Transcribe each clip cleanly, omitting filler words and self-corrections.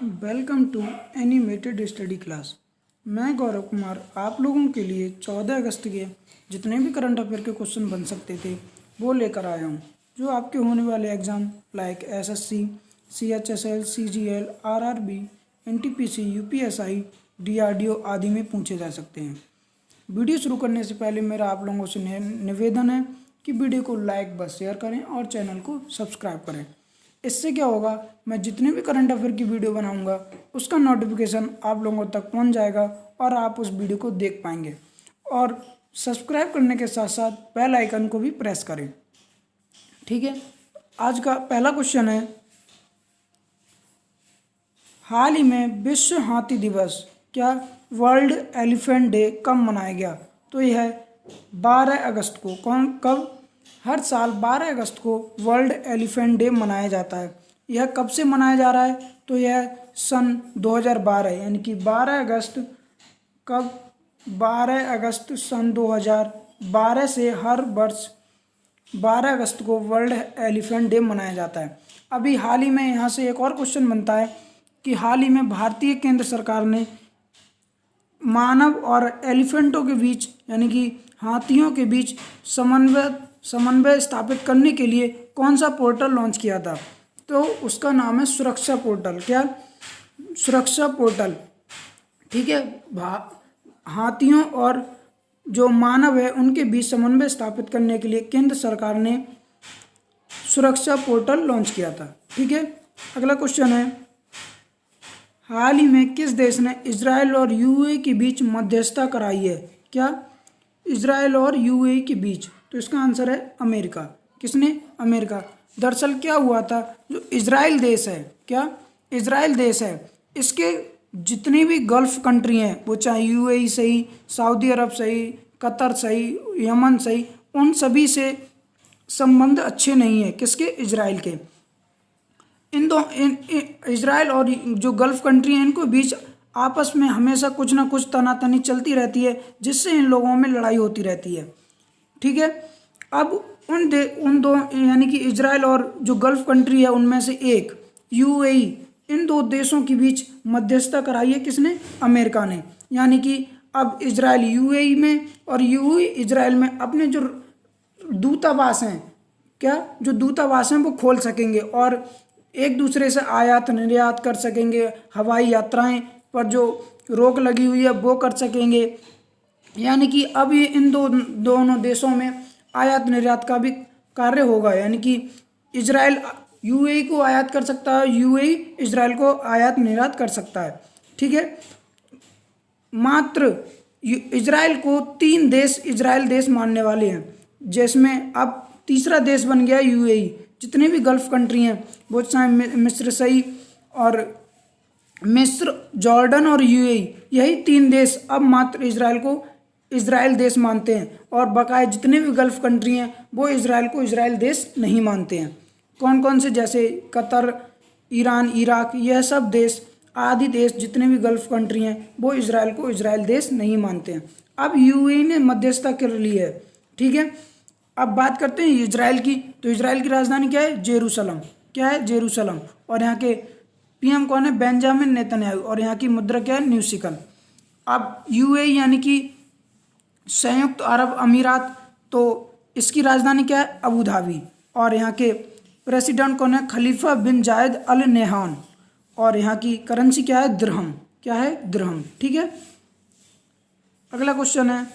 Welcome to animated study class. मैं गौरव कुमार आप लोगों के लिए 14 अगस्त के जितने भी करंट अफेयर के क्वेश्चन बन सकते थे वो लेकर आया हूँ, जो आपके होने वाले exam like SSC, CHSL, CGL, RRB, NTPC, UPSI, DRDO आदि में पूछे जा सकते हैं। वीडियो शुरू करने से पहले मेरा आप लोगों से निवेदन है कि वीडियो को लाइक व शेयर करें और चैनल को सब्सक्राइब करें। इससे क्या होगा, मैं जितने भी करंट अफेयर की वीडियो बनाऊंगा उसका नोटिफिकेशन आप लोगों तक पहुंच जाएगा और आप उस वीडियो को देख पाएंगे। और सब्सक्राइब करने के साथ साथ बेल आइकन को भी प्रेस करें। ठीक है, आज का पहला क्वेश्चन है, हाल ही में विश्व हाथी दिवस क्या वर्ल्ड एलिफेंट डे कब मनाया गया? तो यह है 12 अगस्त को। कब? हर साल 12 अगस्त को वर्ल्ड एलिफेंट डे मनाया जाता है। यह कब से मनाया जा रहा है? तो यह सन 2012 यानी कि 12 अगस्त कब? 12 अगस्त सन 2012 से हर वर्ष 12 अगस्त को वर्ल्ड एलिफेंट डे मनाया जाता है। अभी हाल ही में यहाँ से एक और क्वेश्चन बनता है कि हाल ही में भारतीय केंद्र सरकार ने मानव और एलिफेंटों के बीच यानी कि हाथियों के बीच समन्वय स्थापित करने के लिए कौन सा पोर्टल लॉन्च किया था? तो उसका नाम है सुरक्षा पोर्टल। क्या? सुरक्षा पोर्टल। ठीक है, हाथियों और जो मानव है उनके बीच समन्वय स्थापित करने के लिए केंद्र सरकार ने सुरक्षा पोर्टल लॉन्च किया था। ठीक है, अगला क्वेश्चन है, हाल ही में किस देश ने इजराइल और यूएई के बीच मध्यस्थता कराई है? क्या? इजराइल और यूएई के बीच। तो इसका आंसर है अमेरिका। किसने? अमेरिका। दरअसल क्या हुआ था, जो इजराइल देश है, क्या इजराइल देश है, इसके जितनी भी गल्फ कंट्री हैं, वो चाहे यूएई सही, सऊदी अरब सही, कतर सही, यमन सही, उन सभी से संबंध अच्छे नहीं है। किसके? इजराइल के। इजराइल और जो गल्फ कंट्री हैं इनको बीच आपस में हमेशा कुछ ना कुछ तनातनी चलती रहती है, जिससे इन लोगों में लड़ाई होती रहती है। ठीक है, अब उन दो यानी कि इजराइल और जो गल्फ कंट्री है उनमें से एक यूएई, इन दो देशों के बीच मध्यस्थता कराई है। किसने? अमेरिका ने। यानी कि अब इजराइल यूएई में और यूएई इजराइल में अपने जो दूतावास हैं, क्या जो दूतावास हैं वो खोल सकेंगे और एक दूसरे से आयात निर्यात कर सकेंगे, हवाई यात्राएं पर जो रोक लगी हुई है वो कर सकेंगे। यानी कि अब ये इन दोनों देशों में आयात निर्यात का भी कार्य होगा। यानी कि इजराइल यूएई को आयात कर सकता है, यूएई इजराइल को आयात निर्यात कर सकता है। ठीक है, मात्र इजराइल को 3 देश इजराइल देश मानने वाले हैं, जिसमें अब तीसरा देश बन गया यूएई। जितने भी गल्फ कंट्री हैं वो चाहे मिस्र सही और मिस्र, जॉर्डन और यूएई, यही 3 देश अब मात्र इजराइल को इजराइल देश मानते हैं और बकाया जितने भी गल्फ कंट्री हैं वो इजराइल को इजराइल देश नहीं मानते हैं। कौन कौन से? जैसे कतर, ईरान, इराक, यह सब देश आदि देश जितने भी गल्फ कंट्री हैं वो इजराइल को इजराइल देश नहीं मानते हैं। अब यूएई ने मध्यस्थता कर ली है। ठीक है, अब बात करते हैं इजराइल की। तो इजराइल की राजधानी क्या है? जेरूसलम। क्या है? जेरूसलम। और यहाँ के पीएम कौन है? Benjamin Netanyahu. और यहाँ की मुद्रा क्या है? न्यू शिकल। अब यूएई यानी कि संयुक्त अरब अमीरात, तो इसकी राजधानी क्या है? Abu Dhabi. और यहाँ के प्रेसिडेंट कौन है? खलीफा बिन जायद अल नहयान। और यहाँ की करेंसी क्या है? दिरहम। क्या है? दिरहम। ठीक है, अगला क्वेश्चन है,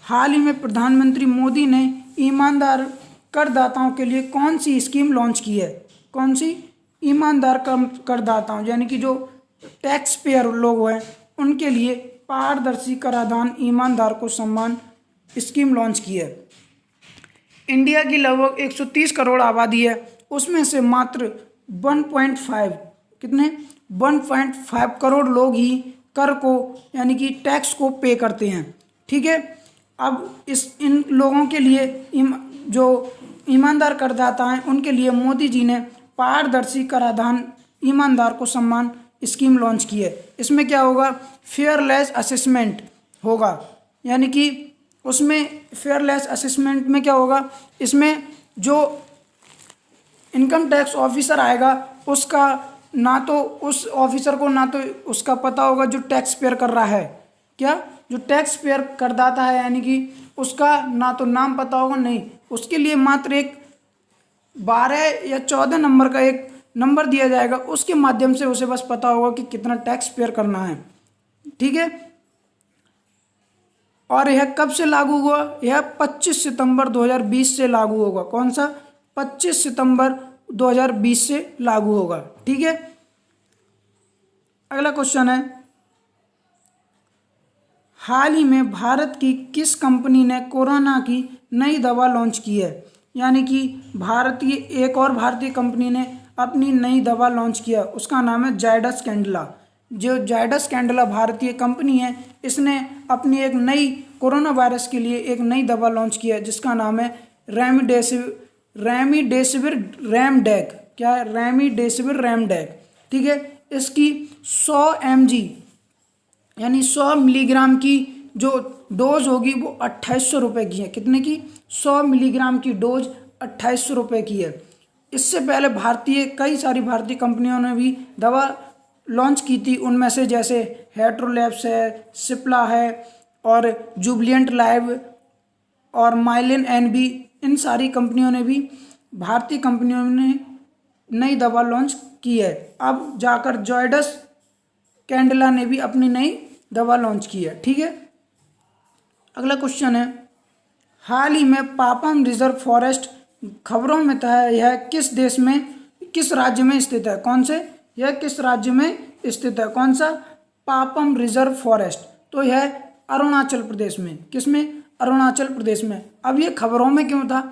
हाल ही में प्रधानमंत्री मोदी ने ईमानदार करदाताओं के लिए कौन सी स्कीम लॉन्च की है? कौन सी? ईमानदार करदाताओं यानी कि जो टैक्स पेयर लोग हैं उनके लिए पारदर्शी कराधान ईमानदार को सम्मान स्कीम लॉन्च की है। इंडिया की लगभग 130 करोड़ आबादी है, उसमें से मात्र 1.5 कितने 1.5 करोड़ लोग ही कर को यानी कि टैक्स को पे करते हैं। ठीक है, अब इन लोगों के लिए जो ईमानदार करदाता हैं उनके लिए मोदी जी ने पारदर्शी कराधान ईमानदार को सम्मान स्कीम लॉन्च की है। इसमें क्या होगा? फेयरलेस असेसमेंट होगा। यानी कि उसमें फेयरलेस असेसमेंट में क्या होगा? इसमें जो इनकम टैक्स ऑफिसर आएगा उसका ना तो उस ऑफिसर को ना तो उसका पता होगा जो टैक्स पेयर कर रहा है, क्या जो टैक्स पेयर करदाता है यानी कि उसका ना तो नाम पता होगा, नहीं उसके लिए मात्र एक 12 या 14 नंबर का एक नंबर दिया जाएगा, उसके माध्यम से उसे बस पता होगा कि कितना टैक्स पेयर करना है। ठीक है, और यह कब से लागू हुआ? यह 25 सितंबर 2020 से लागू होगा। कौन सा? 25 सितंबर 2020 से लागू होगा। ठीक है, अगला क्वेश्चन है, हाल ही में भारत की किस कंपनी ने कोरोना की नई दवा लॉन्च की है? यानी कि एक और भारतीय कंपनी ने अपनी नई दवा लॉन्च किया, उसका नाम है जायडस कैडिला। जो जायडस कैडिला भारतीय कंपनी है, इसने अपनी एक नई कोरोना वायरस के लिए एक नई दवा लॉन्च किया है जिसका नाम है रेमडेसिविर रेमडेक। क्या है? रेमडेसिविर रेमडेक। ठीक है, इसकी 100 mg यानी 100 मिलीग्राम की जो डोज होगी वो 2800 रुपये की है। कितने की? 100 मिलीग्राम की डोज 2800 रुपये की है। इससे पहले कई सारी भारतीय कंपनियों ने भी दवा लॉन्च की थी, उनमें से जैसे हेट्रोलैब्स है, सिप्ला है और जुबिलिएंट लाइव और माइलिन एनबी, इन सारी कंपनियों ने भी, भारतीय कंपनियों ने नई दवा लॉन्च की है। अब जाकर जायडस कैडिला ने भी अपनी नई दवा लॉन्च की है। ठीक है, अगला क्वेश्चन है, हाल ही में पापम रिजर्व फॉरेस्ट खबरों में था, यह किस राज्य में स्थित है? कौन से? यह किस राज्य में स्थित है? कौन सा? पापम रिजर्व फॉरेस्ट। तो यह अरुणाचल प्रदेश में। किस में? अरुणाचल प्रदेश में। अब ये खबरों में क्यों था?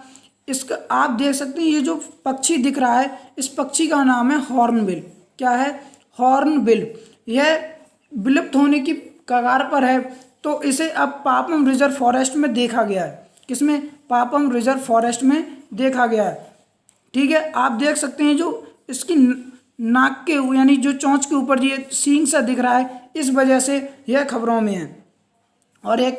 इसका आप देख सकते हैं, ये जो पक्षी दिख रहा है, इस पक्षी का नाम है हॉर्नबिल। क्या है? हॉर्नबिल। यह विलुप्त होने की कगार पर है, तो इसे अब पापम रिजर्व फॉरेस्ट में देखा गया है। किसमें? पापम रिजर्व फॉरेस्ट में देखा गया है। ठीक है, आप देख सकते हैं जो इसकी नाक के यानी जो चोंच के ऊपर ये सींग सा दिख रहा है, इस वजह से यह खबरों में है। और यह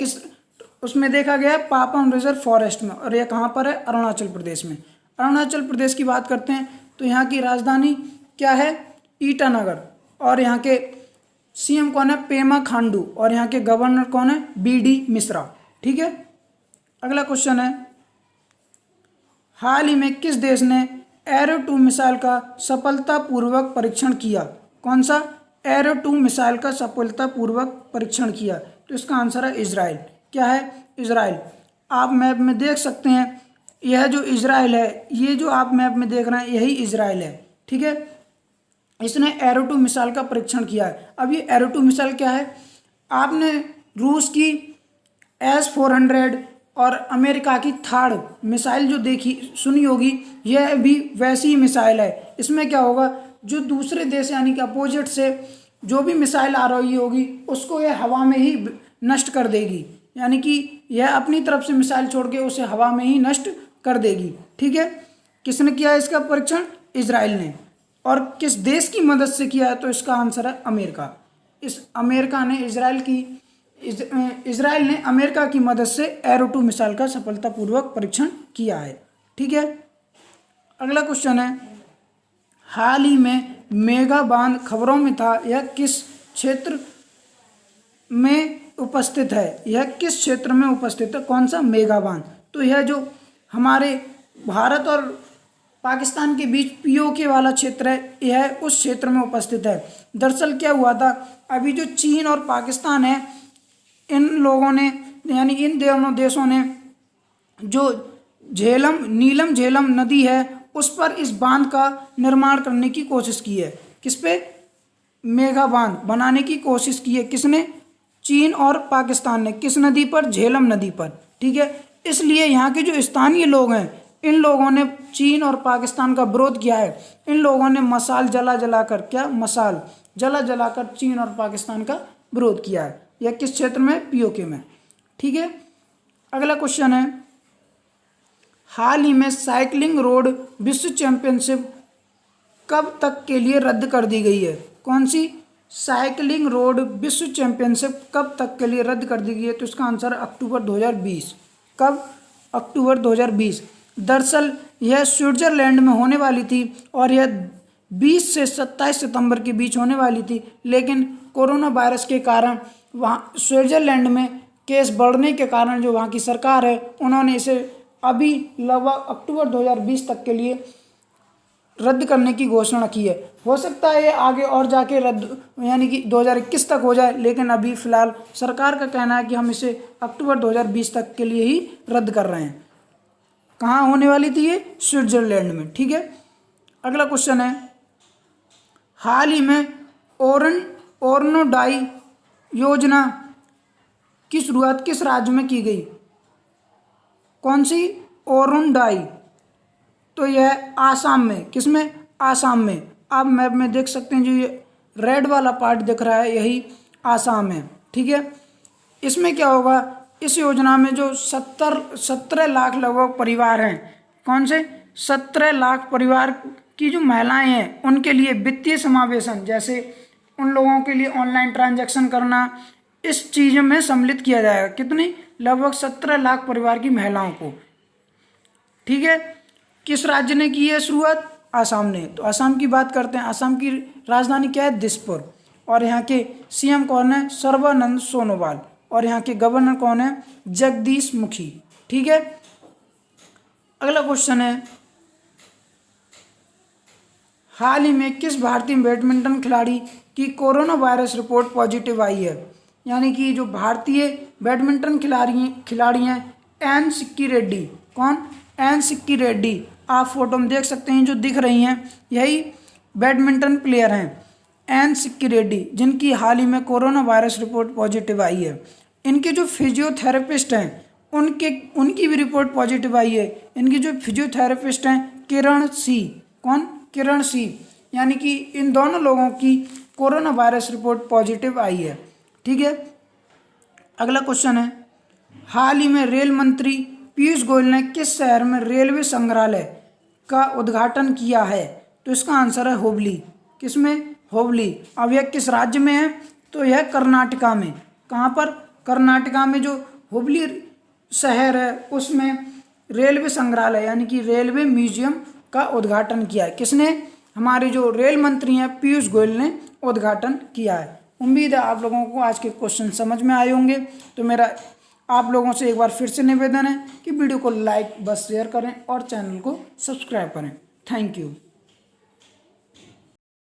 उसमें देखा गया है? पापम रिजर्व फॉरेस्ट में। और यह कहाँ पर है? अरुणाचल प्रदेश में। अरुणाचल प्रदेश की बात करते हैं तो यहाँ की राजधानी क्या है? ईटानगर। और यहाँ के सीएम कौन है? पेमा खांडू। और यहाँ के गवर्नर कौन है? बीडी मिश्रा। ठीक है, अगला क्वेश्चन है, हाल ही में किस देश ने एरो 2 मिसाइल का सफलतापूर्वक परीक्षण किया? कौन सा? एरो 2 मिसाइल का सफलतापूर्वक परीक्षण किया। तो इसका आंसर है इजराइल। क्या है? इजराइल। आप मैप में देख सकते हैं, यह जो इजराइल है, ये जो आप मैप में देख रहे हैं, यही इजराइल है। ठीक है, इसने एरो 2 मिसाइल का परीक्षण किया है। अब ये एरो 2 मिसाइल क्या है? आपने रूस की S-400 और अमेरिका की थार्ड मिसाइल जो सुनी होगी, यह भी वैसी ही मिसाइल है। इसमें क्या होगा, जो दूसरे देश यानी कि अपोजिट से जो भी मिसाइल आ रही होगी, उसको यह हवा में ही नष्ट कर देगी। यानी कि यह अपनी तरफ से मिसाइल छोड़ के उसे हवा में ही नष्ट कर देगी। ठीक है, किसने किया इसका परीक्षण? इजराइल ने। और किस देश की मदद से किया है? तो इसका आंसर है अमेरिका। इजराइल ने अमेरिका की मदद से एरो 2 मिसाइल का सफलतापूर्वक परीक्षण किया है। ठीक है, अगला क्वेश्चन है, हाल ही में मेगा बांध खबरों में था, यह किस क्षेत्र में उपस्थित है? यह किस क्षेत्र में उपस्थित है? कौन सा? मेगा बांध। तो यह जो हमारे भारत और पाकिस्तान के बीच पीओके वाला क्षेत्र है, यह उस क्षेत्र में उपस्थित है। दरअसल क्या हुआ था, अभी जो चीन और पाकिस्तान है, इन लोगों ने यानी इन दोनों देशों ने जो नीलम झेलम नदी है, उस पर इस बांध का निर्माण करने की कोशिश की है। किस पे? मेगा बांध बनाने की कोशिश की है। किसने? चीन और पाकिस्तान ने। किस नदी पर? झेलम नदी पर। ठीक है, इसलिए यहाँ के जो स्थानीय लोग हैं, इन लोगों ने चीन और पाकिस्तान का विरोध किया है। इन लोगों ने मशाल जला जलाकर चीन और पाकिस्तान का विरोध किया है। यह किस क्षेत्र में? पीओके में। ठीक है, अगला क्वेश्चन है, हाल ही में साइकिलिंग रोड विश्व चैंपियनशिप कब तक के लिए रद्द कर दी गई है? कौन सी? साइकिलिंग रोड विश्व चैंपियनशिप कब तक के लिए रद्द कर दी गई है? तो इसका आंसर है अक्टूबर 2020। कब? अक्टूबर 2020। दरअसल यह स्विट्जरलैंड में होने वाली थी और यह 20 से 27 सितंबर के बीच होने वाली थी, लेकिन कोरोना वायरस के कारण वहाँ स्विट्जरलैंड में केस बढ़ने के कारण जो वहाँ की सरकार है उन्होंने इसे अभी लगभग अक्टूबर 2020 तक के लिए रद्द करने की घोषणा की है। हो सकता है ये आगे और जाके रद्द यानी कि 2021 तक हो जाए, लेकिन अभी फिलहाल सरकार का कहना है कि हम इसे अक्टूबर 2020 तक के लिए ही रद्द कर रहे हैं। कहाँ होने वाली थी ये? स्विट्जरलैंड में। ठीक है, अगला क्वेश्चन है, हाल ही में ओर्नोडाई योजना की शुरुआत किस राज्य में की गई? कौन सी? ओर्नोडाई। तो यह आसाम में। किसमें? आसाम में। आप मैप में देख सकते हैं, जो ये रेड वाला पार्ट दिख रहा है यही आसाम है। ठीक है, इसमें क्या होगा, इस योजना में जो 17 लाख लगभग परिवार हैं, कौन से? 17 लाख परिवार की जो महिलाएं हैं उनके लिए वित्तीय समावेशन, जैसे उन लोगों के लिए ऑनलाइन ट्रांजैक्शन करना, इस चीज़ में सम्मिलित किया जाएगा। कितनी? लगभग 17 लाख परिवार की महिलाओं को। ठीक है, किस राज्य ने की है शुरुआत? आसाम ने। तो आसाम की बात करते हैं। आसाम की राजधानी क्या है? दिसपुर। और यहाँ के सीएम कौन है? सर्बानंद सोनोवाल। और यहाँ के गवर्नर कौन है? जगदीश मुखी। ठीक है, अगला क्वेश्चन है, हाल ही में किस भारतीय बैडमिंटन खिलाड़ी की कोरोना वायरस रिपोर्ट पॉजिटिव आई है? यानी कि जो भारतीय बैडमिंटन खिलाड़ी हैं एन सिक्की रेड्डी। कौन? एन सिक्की रेड्डी। आप फोटो में देख सकते हैं, जो दिख रही हैं यही बैडमिंटन प्लेयर हैं एन सिक्की रेड्डी, जिनकी हाल ही में कोरोना वायरस रिपोर्ट पॉजिटिव आई है। इनके जो फिजियोथेरेपिस्ट हैं उनकी भी रिपोर्ट पॉजिटिव आई है। इनकी जो फिजियोथेरेपिस्ट हैं किरण सी। कौन? किरण सी। यानी कि इन दोनों लोगों की कोरोना वायरस रिपोर्ट पॉजिटिव आई है। ठीक है, अगला क्वेश्चन है, हाल ही में रेल मंत्री पीयूष गोयल ने किस शहर में रेलवे संग्रहालय का उद्घाटन किया है? तो इसका आंसर है हुबली। किसमें? हुबली। अब यह किस राज्य में है? तो यह कर्नाटका में। कहाँ पर? कर्नाटका में जो हुबली शहर है उसमें रेलवे संग्रहालय यानी कि रेलवे म्यूजियम का उद्घाटन किया है। किसने? हमारे जो रेल मंत्री हैं पीयूष गोयल ने उद्घाटन किया है। उम्मीद है आप लोगों को आज के क्वेश्चन समझ में आए होंगे। तो मेरा आप लोगों से एक बार फिर से निवेदन है कि वीडियो को लाइक बस शेयर करें और चैनल को सब्सक्राइब करें। Thank you.